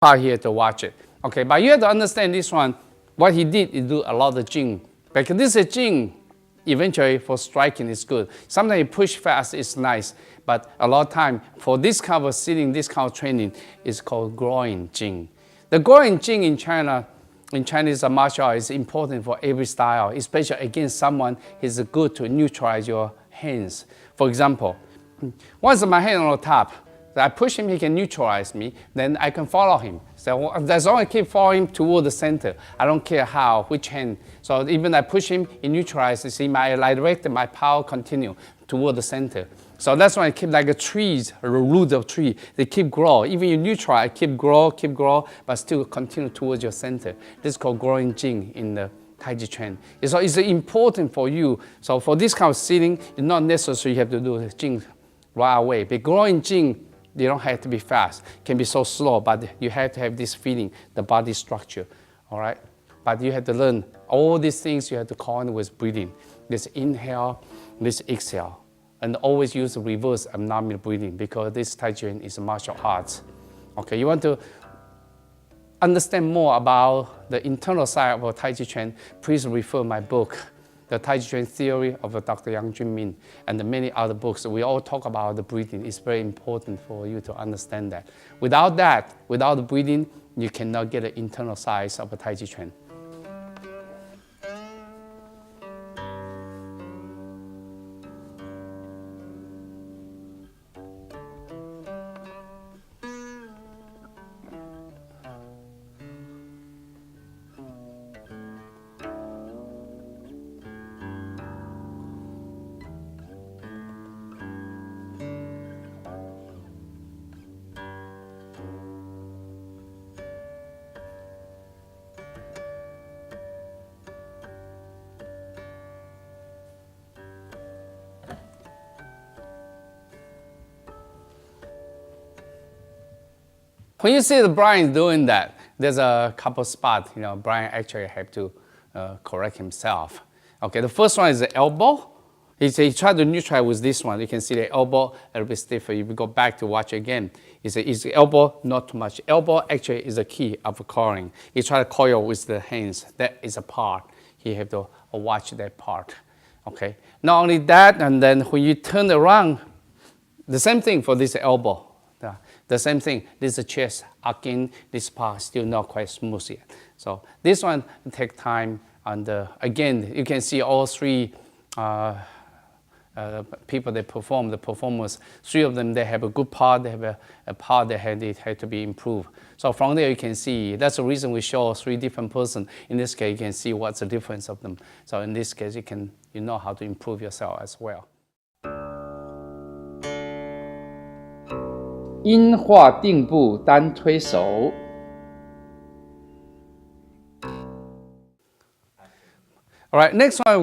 part here to watch it. Okay, but you have to understand this one. What he did is do a lot of jing. Because this is jing, eventually for striking is good. Sometimes you push fast, it's nice. But a lot of time for this kind of sitting, this kind of training is called groin jing. The groin jing in China, in Chinese martial art, is important for every style, especially against someone. It's good to neutralize your hands. For example, once my hand on the top, I push him, he can neutralize me, then I can follow him. So as long as I keep following him toward the center, I don't care how, which hand. So even I push him, he neutralizes, see my direct, my power continue toward the center. So that's why I keep like a trees, a root of tree. They keep grow. Even you neutralize, keep grow, but still continue towards your center. This is called growing jing in the Tai Chi Chuan. So it's important for you. So for this kind of sitting, it's not necessary you have to do the jing right away. But growing jing, you don't have to be fast. It can be so slow, but you have to have this feeling, the body structure, all right? But you have to learn all these things you have to coordinate with breathing. This inhale, this exhale. And always use reverse abdominal breathing because this Tai Chi Chuan is a martial arts. Okay, you want to understand more about the internal side of Tai Chi Chuan, please refer my book, The Tai Chi Chuan Theory of Dr. Yang Junmin, and the many other books. We all talk about the breathing. It's very important for you to understand that. Without that, without the breathing, you cannot get the internal side of a Tai Chi Chuan. When you see the Brian doing that, there's a couple spots, Brian actually had to correct himself. Okay, the first one is the elbow. He tried to neutralize with this one. You can see the elbow a little bit stiffer. If you go back to watch again, is the elbow not too much. Elbow actually is the key of coiling. He tried to coil with the hands. That is a part. He have to watch that part. Okay, not only that, and then when you turn around, the same thing for this elbow. The same thing, this is the chest, again, this part still not quite smooth yet. So this one take time, and again, you can see all three people that perform, the performers, three of them, they have a good part, they have a part that had to be improved. So from there you can see, that's the reason we show three different persons. In this case, you can see what's the difference of them. So in this case, you know how to improve yourself as well. 音画定步单推手。All right, next one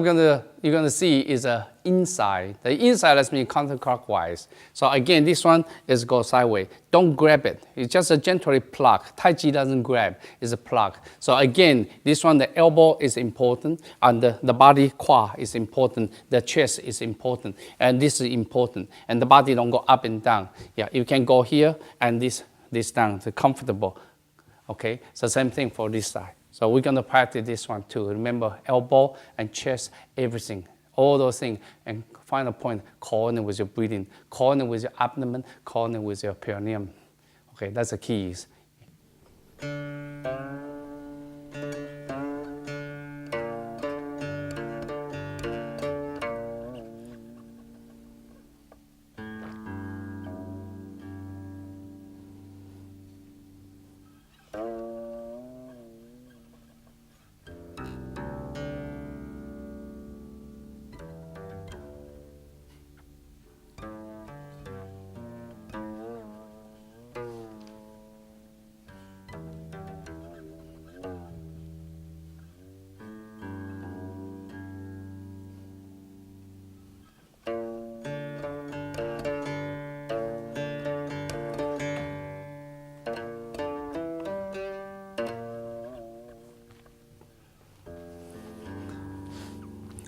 you're gonna see is a inside. The inside lets me counterclockwise. So again, this one is go sideways. Don't grab it. It's just a gently pluck. Tai Chi doesn't grab, it's a pluck. So again, this one, the elbow is important, and the body qua is important, the chest is important, and this is important. And the body don't go up and down. Yeah, you can go here and this down, it's comfortable. Okay, so same thing for this side. So we're gonna practice this one too. Remember, elbow and chest, everything, all those things. And final point, coordinate with your breathing, coordinate with your abdomen, coordinate with your perineum. Okay, that's the keys.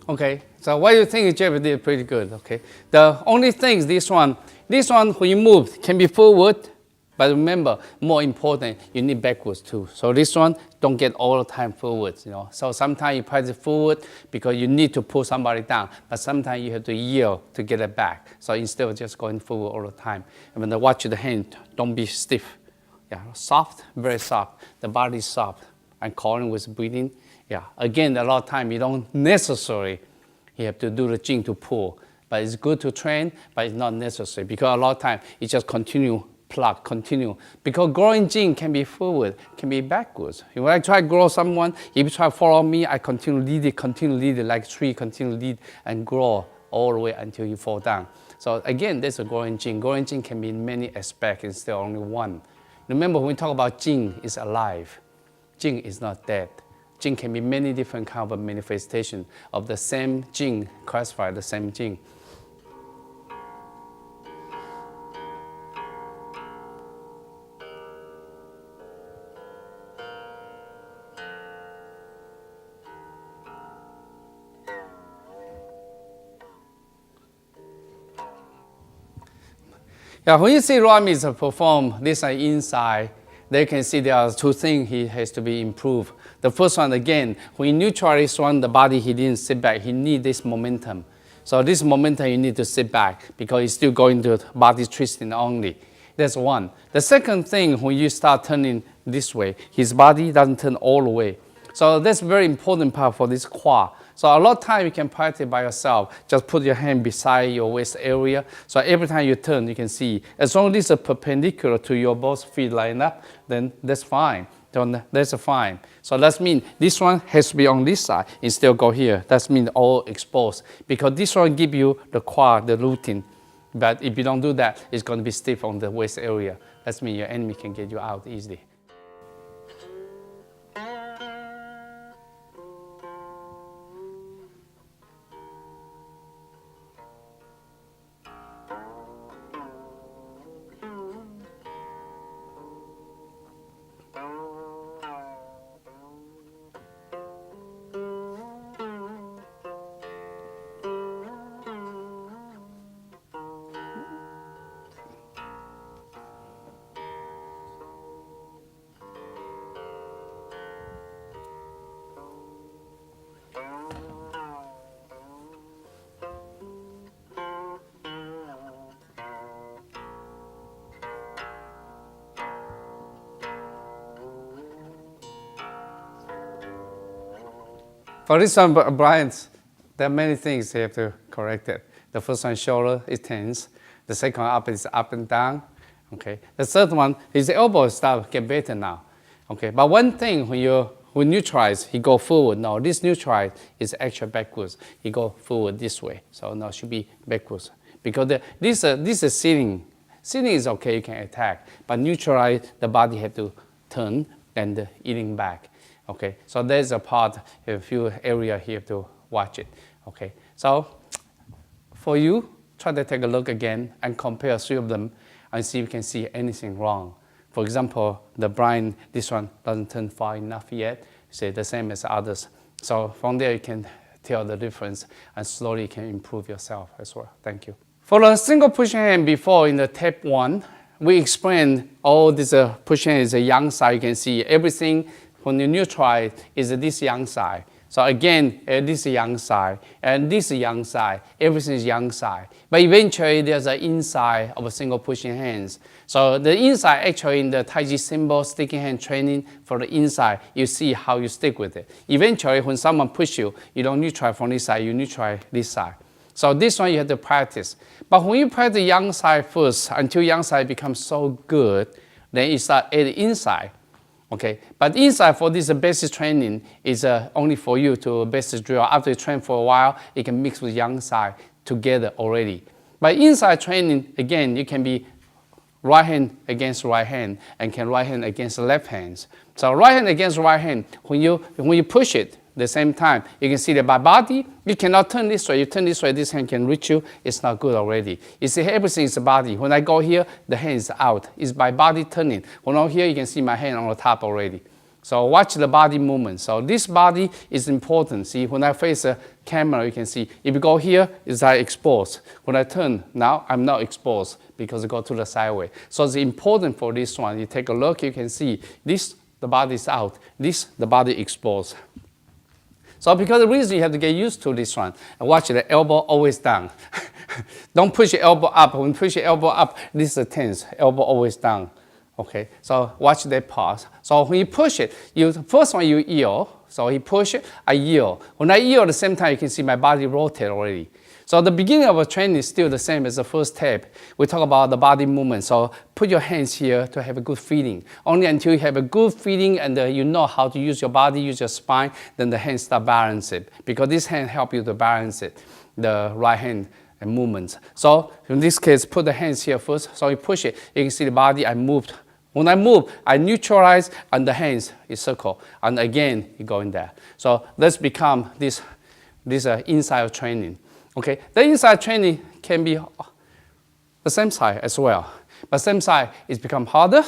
Okay, so what do you think Jeff did pretty good, okay? The only thing is this one when you move, can be forward, But remember, more important, you need backwards too. So this one, don't get all the time forwards, you know. So sometimes you practice forward because you need to pull somebody down, but sometimes you have to yield to get it back. So instead of just going forward all the time, and when you watch the hand, don't be stiff. Yeah, soft, very soft. The body is soft. And calling with breathing. Yeah, again, a lot of time you don't necessarily you have to do the jing to pull. But it's good to train, but it's not necessary because a lot of time you just continue, plug, continue. Because growing jing can be forward, can be backwards. When I try to grow someone, if you try to follow me, I continue lead it like tree, continue lead and grow all the way until you fall down. So again, there's a growing jing. Growing jing can be in many aspects instead of only one. Remember, when we talk about jing, it's alive. Jing is not dead. Jing can be many different kinds of manifestation of the same jing, classified the same jing. Yeah, when you see Ramis perform this inside, they can see there are two things he has to be improved. The first one, again, when you neutralize one, the body, he didn't sit back. He need this momentum. So this momentum, you need to sit back because he's still going to body twisting only. That's one. The second thing, when you start turning this way, his body doesn't turn all the way. So that's very important part for this quad. So a lot of time you can practice by yourself. Just put your hand beside your waist area. So every time you turn, you can see. As long as it's perpendicular to your both feet line up, then that's fine. That's fine. So that means this one has to be on this side instead of go here. That means all exposed. Because this one gives you the quad, the routine. But if you don't do that, it's going to be stiff on the waist area. That means your enemy can get you out easily. For this one, Brian, there are many things you have to correct it. The first one, shoulder is tense. The second one, up is up and down. Okay. The third one, his elbow start get better now. Okay. But one thing, when neutralize, he go forward. No, this neutralize is actually backwards. He go forward this way. So now it should be backwards. Because this is sitting. Sitting is okay, you can attack. But neutralize, the body have to turn and eating back. Okay, so there's a part, a few areas here to watch it. Okay, so for you, try to take a look again and compare three of them and see if you can see anything wrong. For example, the Brian, this one doesn't turn far enough yet. Say the same as others. So from there you can tell the difference and slowly you can improve yourself as well. Thank you. For the single pushing hand before in the tape 1, we explained all this pushing hand is a yang side. You can see everything. When you neutralize, is this yang side. So again, this is yang side, and this is yang side. Everything is yang side. But eventually, there's an inside of a single pushing hands. So the inside, actually, in the Taichi symbol sticking hand training for the inside, you see how you stick with it. Eventually, when someone push you, you don't neutralize from this side, you neutralize this side. So this one you have to practice. But when you practice yang side first, until yang side becomes so good, then you start at the inside. Okay, but inside for this basic training is only for you to basic drill. After you train for a while, it can mix with yang side together already. But inside training, again, you can be right hand against right hand and can right hand against left hands. So right hand against right hand, when you push it, the same time, you can see that by body, you cannot turn this way. You turn this way, this hand can reach you. It's not good already. You see, everything is body. When I go here, the hand is out. It's by body turning. When I'm here, you can see my hand on the top already. So watch the body movement. So this body is important. See, when I face a camera, you can see, if you go here, it's like exposed. When I turn, now I'm not exposed because I go to the sideway. So it's important for this one. You take a look, you can see this, the body is out. This, the body exposed. So because of the reason you have to get used to this one. And watch the elbow always down. Don't push your elbow up. When you push your elbow up, this is tense. Elbow always down. Okay, so watch that pause. So when you push it, first one you yield. So he push it, I yield. When I yield at the same time, you can see my body rotate already. So the beginning of a training is still the same as the first step. We talk about the body movement. So put your hands here to have a good feeling. Only until you have a good feeling and you know how to use your body, use your spine, then the hands start balance it. Because this hand help you to balance it, the right hand and movements. So in this case, put the hands here first. So you push it, you can see the body, I moved. When I move, I neutralize and the hands is circle. And again, you go in there. So let's become this inside training. Okay, the inside training can be the same side as well. But same side is become harder.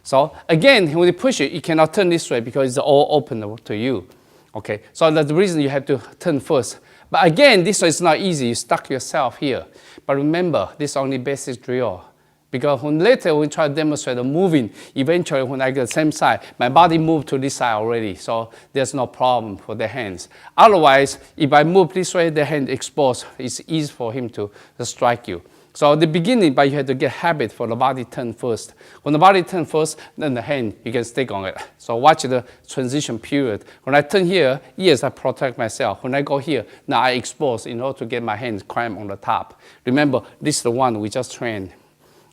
So again, when you push it, you cannot turn this way because it's all open to you. Okay, so that's the reason you have to turn first. But again, this one is not easy. You stuck yourself here. But remember, this is only basic drill. Because when later we try to demonstrate the moving, eventually when I get the same side, my body moved to this side already. So there's no problem for the hands. Otherwise, if I move this way, the hand exposed, it's easy for him to strike you. So at the beginning, but you have to get habit for the body turn first. When the body turn first, then the hand, you can stick on it. So watch the transition period. When I turn here, yes, I protect myself. When I go here, now I expose in order to get my hands climb on the top. Remember, this is the one we just trained.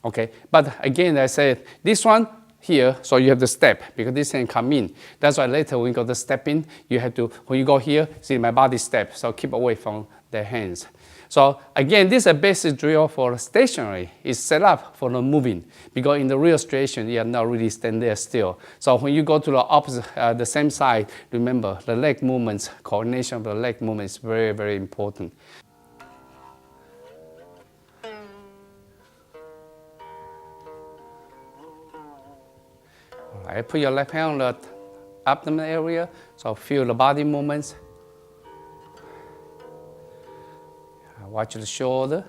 Okay, but again, I said this one here, so you have to step because this hand come in. That's why later when you go to step in, you have to, when you go here, see my body step, so keep away from the hands. So again, this is a basic drill for stationary. It's set up for the moving because in the real situation, you are not really stand there still. So when you go to the opposite, the same side, remember the leg movements, coordination of the leg movement is very, very important. Right, put your left hand on the abdomen area, so feel the body movements. Watch the shoulder.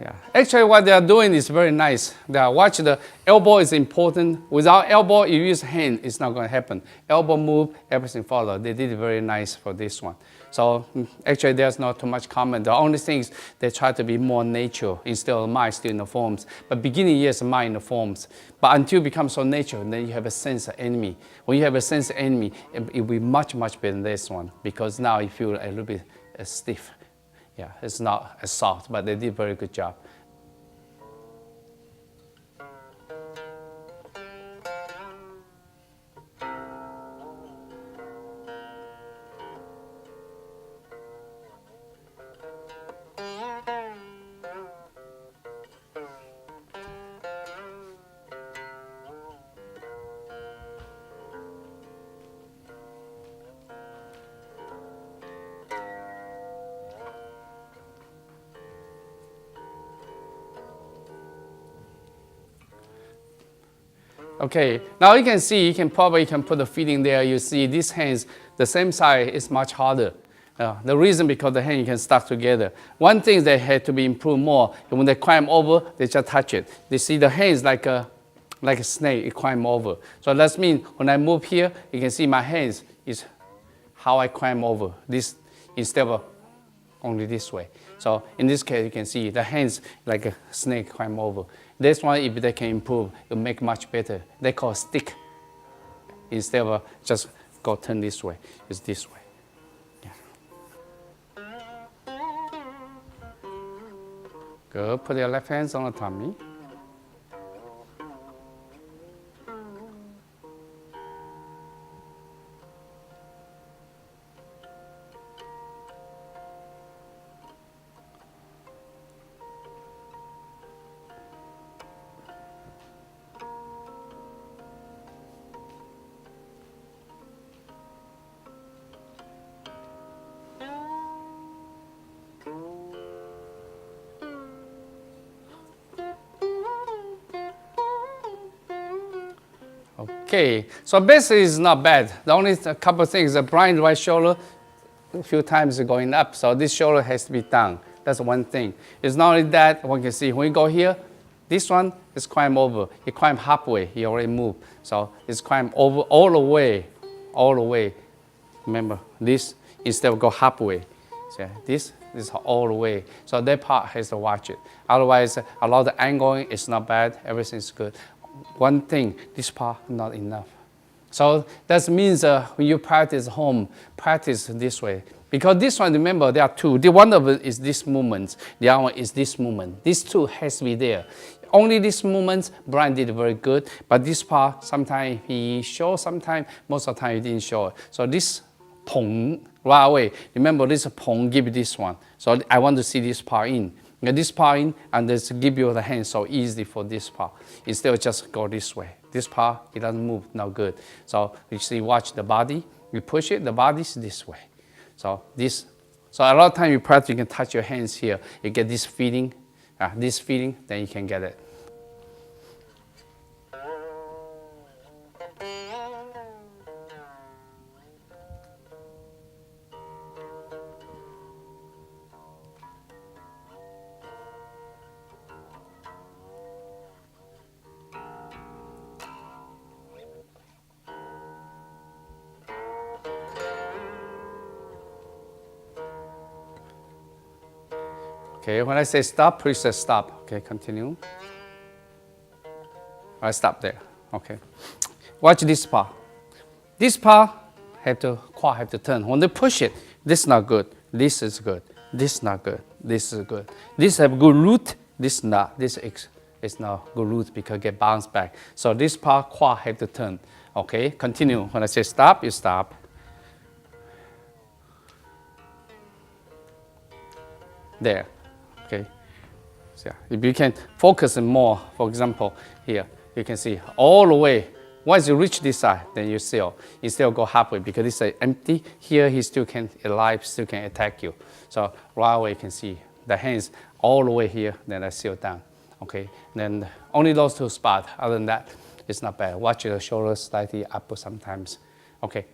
Yeah, actually what they are doing is very nice. Watch the elbow is important. Without elbow, if you use hand, it's not going to happen. Elbow move, everything follow. They did it very nice for this one. So actually there's not too much comment. The only thing is they try to be more natural instead of mind still in the forms. But beginning, yes, mind in the forms. But until it becomes so natural, then you have a sense of enemy. When you have a sense of enemy, it will be much, much better than this one because now you feel a little bit stiff. Yeah, it's not as soft, but they did a very good job. Okay, now you can see, you can probably put the feeling there. You see these hands, the same side is much harder. The reason because the hand you can stuck together. One thing they had to be improved more, when they climb over, they just touch it. They see the hands like a snake, it climb over. So that means when I move here, you can see my hands is how I climb over. This instead of only this way. So in this case, you can see the hands like a snake climb over. This one, if they can improve, it'll make much better. They call it stick. Instead of just go turn this way, it's this way. Yeah. Good. Put your left hands on the tummy. Okay, so basically it's not bad. The only couple of things, the blind right shoulder, a few times going up, so this shoulder has to be down. That's one thing. It's not only that, one can see when you go here, this one is climb over. He climb halfway, he already moved. So it's climb over all the way. Remember, this instead of go halfway. So this is all the way. So that part has to watch it. Otherwise, a lot of angling is not bad, everything's good. One thing, this part not enough. So that means when you practice home, practice this way. Because this one, remember, there are two. The one of it is this movement. The other one is this movement. These two has to be there. Only this movement, Brian did very good. But this part, sometimes he showed, sometimes, most of the time he didn't show it. So this pong, right away. Remember, this pong give you this one. So I want to see this part in. Get this part in, and just give you the hand so easy for this part. Instead of just go this way. This part, it doesn't move, not good. So you see, watch the body. You push it, the body's this way. So a lot of time you practice, you can touch your hands here. You get this feeling, then you can get it. Okay, when I say stop, please say stop. Okay, continue. I stop there. Okay. Watch this part. This part quad have to turn. When they push it, this is not good. This is good. This is not good. This is good. This have good root. This not. This is not good root because it get bounced back. So this part quad have to turn. Okay, continue. When I say stop, you stop. There. Okay, so if you can focus more, for example, here, you can see all the way. Once you reach this side, then you still go halfway because this is empty. Here, he still can attack you. So right away, you can see the hands all the way here, then I seal down. Okay, then only those two spots. Other than that, it's not bad. Watch your shoulders slightly up sometimes. Okay.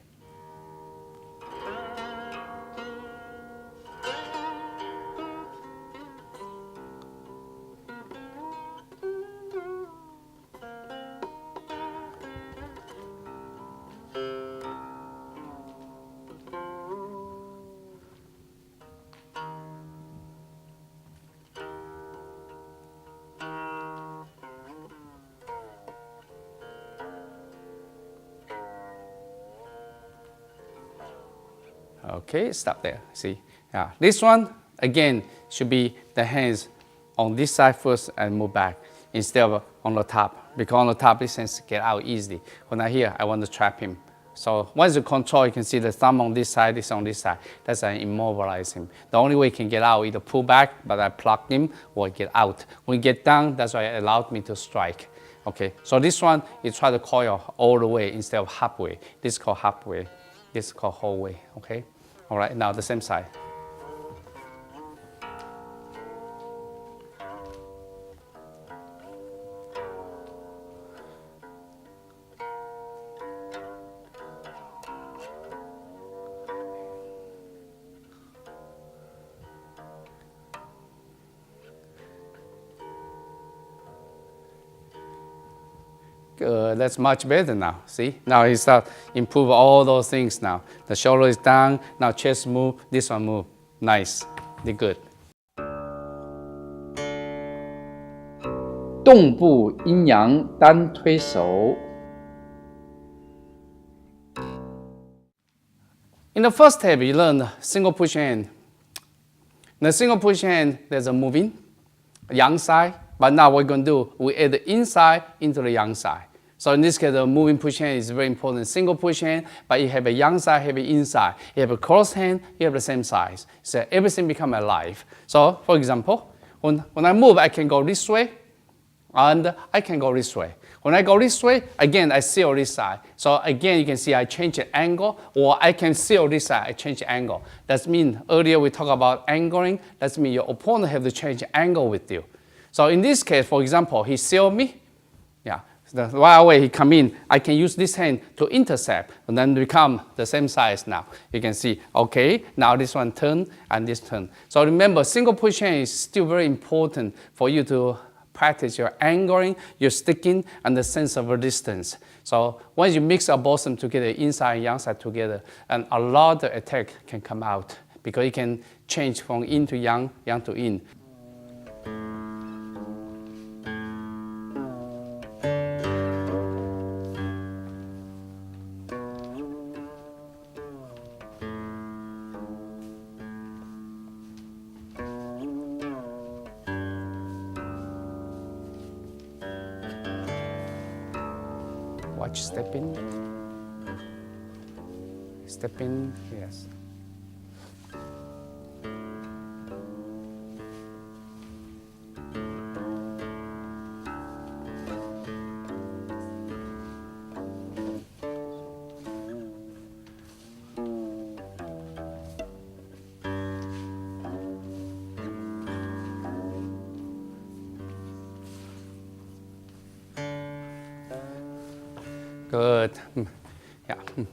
Okay, stop there. See, this one again should be the hands on this side first and move back instead of on the top, because on the top this hands get out easily. When I here, I want to trap him. So once you control, you can see the thumb on this side, this on this side. That's how I immobilize him. The only way he can get out, either pull back, but I pluck him, or get out. When he get down, that's why it allowed me to strike. Okay, so this one, you try to coil all the way instead of halfway. This is called halfway. This is called whole way. Okay. All right, now the same side. Good, that's much better now. See, now he start improve all those things now. The shoulder is down, now chest move, this one move. Nice, did good. 动步阴阳单推手。 In the first step, you learn single push hand. In the single push hand, there's a moving, yang side. But now what we're going to do, we add the inside into the yang side. So in this case, the moving push hand is very important. Single push hand, but you have a yang side, have an inside. You have a cross hand, you have the same size. So everything become alive. So for example, when I move, I can go this way, and I can go this way. When I go this way, again, I seal this side. So again, you can see I change the angle, or I can seal this side, I change the angle. That means earlier we talked about angling. That means your opponent have to change the angle with you. So in this case, for example, he sealed me. Yeah. Right away he come in, I can use this hand to intercept and then become the same size now. You can see, okay, now this one turn and this turn. So remember, single push hand is still very important for you to practice your angling, your sticking, and the sense of resistance. So once you mix up both of them together, inside and outside together, and a lot of attack can come out because it can change from yin to yang, yang to yin. Watch step in. Step in, yes. Good. Yeah. Did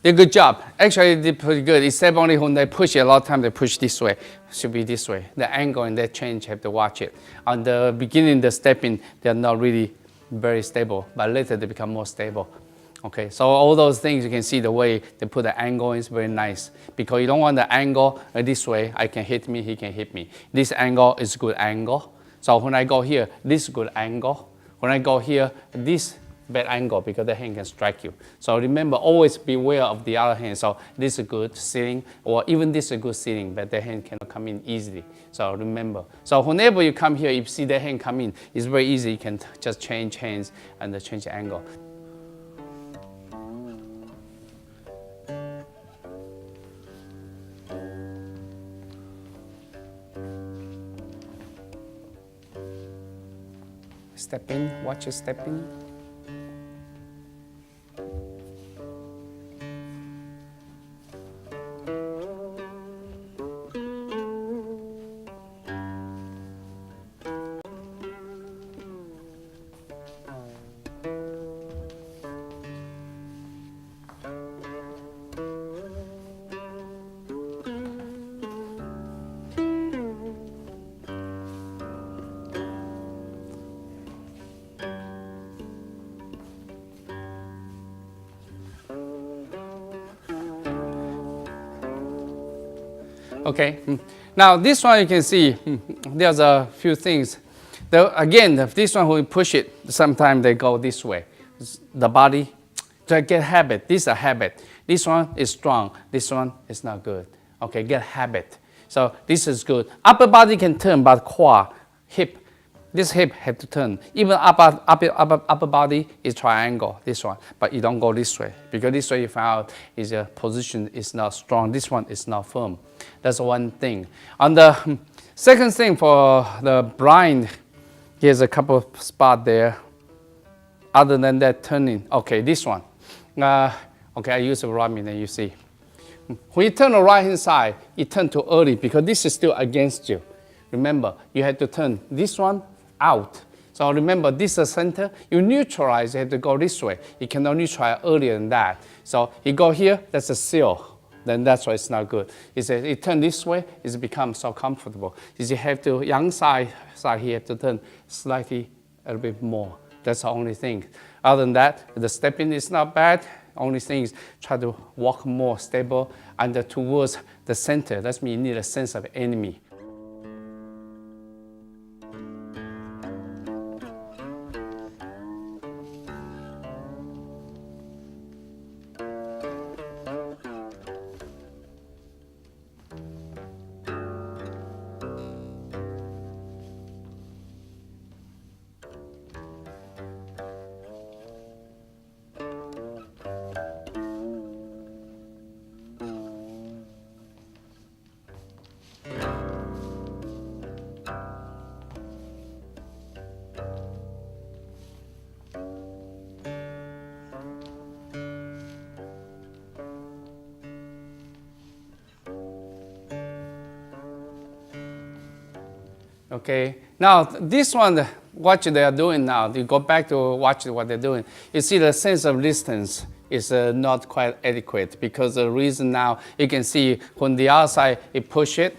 a good job. Actually, they did pretty good. Except only when they push it, a lot of times they push this way. Should be this way. The angle and that change, have to watch it. On the beginning, the stepping, they're not really very stable, but later they become more stable. Okay, so all those things, you can see the way they put the angle is very nice. Because you don't want the angle this way, I can hit me, he can hit me. This angle is good angle. So when I go here, this is good angle. When I go here, this bad angle because the hand can strike you. So remember, always beware of the other hand. So this is a good sitting, or even this is a good sitting, but the hand cannot come in easily. So remember. So whenever you come here, you see the hand come in, it's very easy. You can just change hands and change the angle. Step in, watch your step in. Okay, now this one you can see there's a few things. Again, this one when we push it, sometimes they go this way. The body, to get habit, this is a habit. This one is strong, this one is not good. Okay, get habit. So this is good. Upper body can turn, but quad, hip, this hip have to turn. Even upper body is triangle, this one, but you don't go this way because this way you find out is your position is not strong. This one is not firm. That's one thing. On the second thing for the blind, here's a couple of spots there. Other than that, turning. Okay, this one. Okay, I use a ramen and you see. When you turn the right hand side, you turn too early because this is still against you. Remember, you have to turn this one out. So remember, this is the center. You neutralize, you have to go this way. You cannot neutralize earlier than that. So you go here, that's a seal. Then that's why it's not good. You turn this way, it becomes so comfortable. You have to, yang side here, you have to turn slightly a little bit more. That's the only thing. Other than that, the stepping is not bad. Only thing is try to walk more stable and towards the center. That means you need a sense of enemy. Okay, now this one, what they are doing now, you go back to watch what they're doing, you see the sense of distance is not quite adequate, because the reason now you can see when the outside you push it,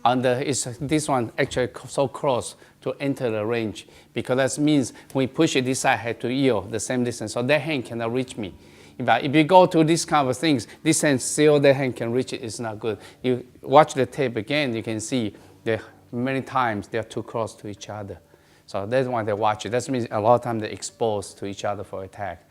and this one actually so close to enter the range, because that means when we push it, this side had to yield the same distance, so that hand cannot reach me. If you go to these kind of things, this hand still that hand can reach it, it's not good. You watch the tape again, you can see that many times they're too close to each other. So that's why they watch it. That means a lot of times they're exposed to each other for attack.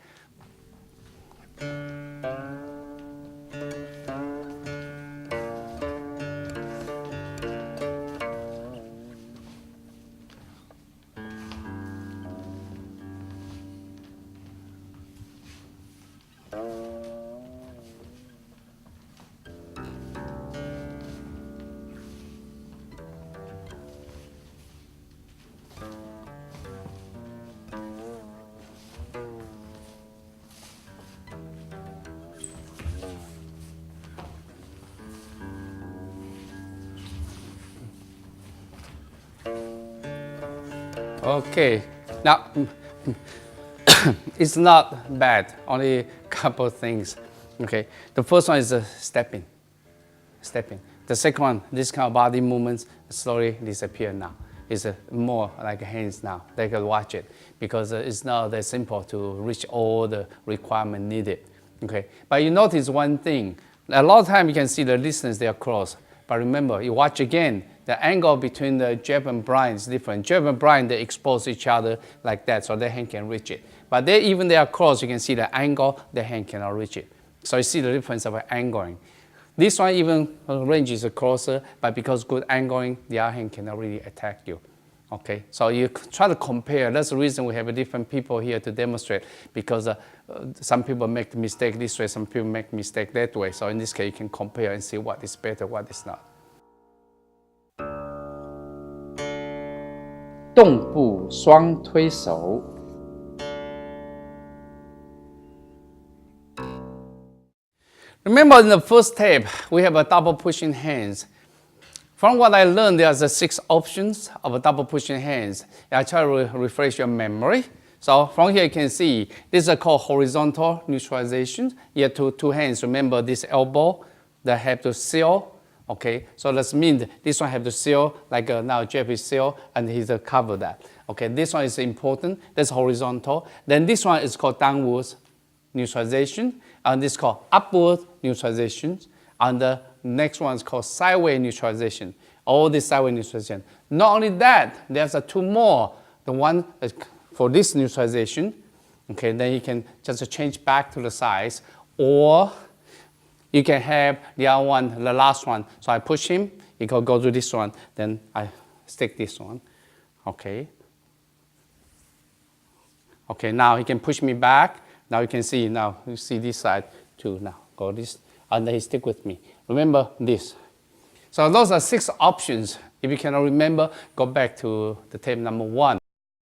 Okay, now it's not bad, only a couple of things. Okay, the first one is stepping. The second one, this kind of body movements slowly disappear now. It's more like hands now. They can watch it, because it's not that simple to reach all the requirement needed. Okay, but you notice one thing. A lot of time you can see the distance they are close, but remember, you watch again, the angle between the jab and blind is different. Jab and blind, they expose each other like that, so their hand can reach it. But even they are close, you can see the angle, the hand cannot reach it. So you see the difference of angling. This one even range is closer, but because good angling, the other hand cannot really attack you. Okay, so you try to compare. That's the reason we have different people here to demonstrate, because some people make the mistake this way, some people make mistake that way. So in this case, you can compare and see what is better, what is not. 动步双推手。 Remember in the first tape, we have a double pushing hands. From what I learned, there's 6 options of a double pushing hands. I try to refresh your memory. So from here you can see, this is called horizontal neutralization. You have two hands. Remember this elbow that have to seal. Okay, so that means this one have to seal, like now Jeff is seal, and he's cover that. Okay, this one is important. That's horizontal. Then this one is called downwards neutralization, and this is called upward neutralization. And the next one is called sideways neutralization. All this sideways neutralization. Not only that, there's 2 more. The one for this neutralization. Okay, then you can just change back to the sides, or you can have the other one, the last one. So I push him, he can go to this one, then I stick this one. Okay. Okay, now he can push me back. Now you can see, now you see this side too. Now go this, and then he stick with me. Remember this. So those are 6 options. If you cannot remember, go back to the tape number 1.